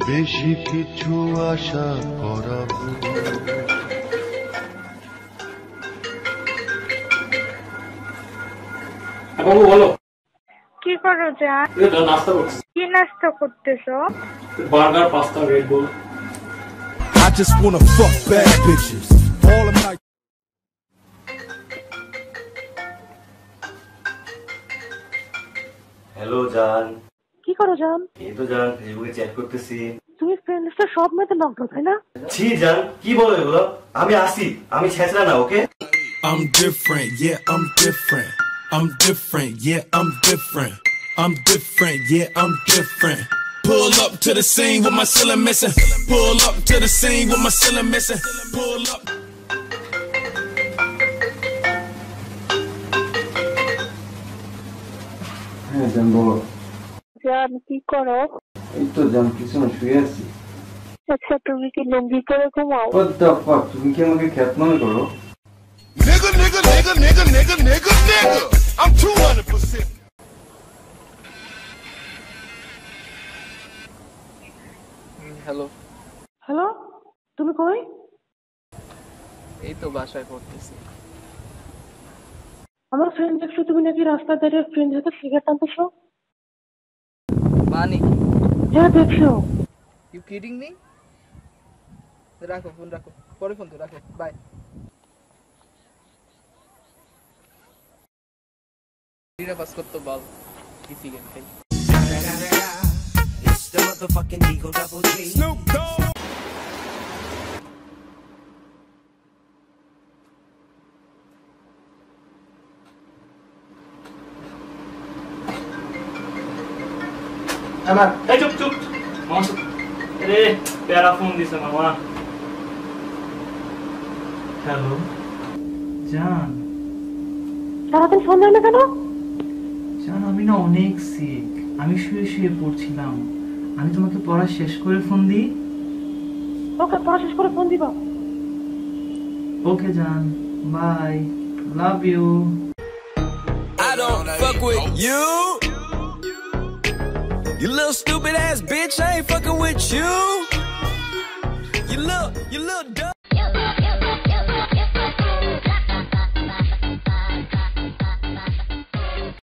বেশি কিছু আশা করা বাবু বলো কি করো জান? নাস্তা করছি। কি নাস্তা করতেছো? Burger, pasta, red bull. I just wanna fuck bad bitches. All of my hello জান। কি করো জান? এই তো জান ফেসবুকে চ্যাট করতেছি। তুমি ফ্রেন্ড লিস্টে সব মেয়েদের নক দাও, তাই না? ছি জান, কি বলো এগুলো? আমি আসি, আমি ছেঁচড়া না, ওকে? I'm different, yeah, I'm different. I'm different, yeah, I'm different. I'm different, yeah, I'm different. Pull up to the scene with my ceiling missing. Pull up to the scene with my ceiling missing. Pull up. হ্যাঁ জান বলো। জান কি করো? এই তো জান কিছু না, শুয়ে আছি। আচ্ছা তুমি কি লুঙ্গি পরে ঘুমাও? What the fuck, তুমি কি আমাকে খ্যাত মনে করো? Nigga, nigga, nigga, nigga, nigga, nigga, nigga. I'm 200%. Hello, hello, তুমি কই? এই তো বাসায় পড়তেছি। আমার ফ্রেন্ড দেখছো তুমি নাকি রাস্তায় দাঁড়িয়ে ফ্রেন্ড হাতে সিগারেট টানতেছো? মানে হ্যাঁ দেখছো। You kidding me? রাখো ফোন, রাখো, পরে ফোন তো রাখো, বাই। ডিনা পাস করতে বল, ইসি গেম খেল। It's the motherfucking Eagle Double G. Snoop Dogg. আমার এই চুপ চুপ মামা। আরে প্যারা ফোন দিছে মামা। হ্যালো জান। সারাদিন ফোন দেয় না কেন? জান আমি না অনেক সিক, আমি শুয়ে শুয়ে পড়ছিলাম। আমি তোমাকে পড়া শেষ করে ফোন দিই। ওকে, পড়া শেষ করে ফোন দিবা। ওকে জান, bye, love you. I don't fuck with you. You little stupid ass bitch, I ain't fucking with you. You little dumb.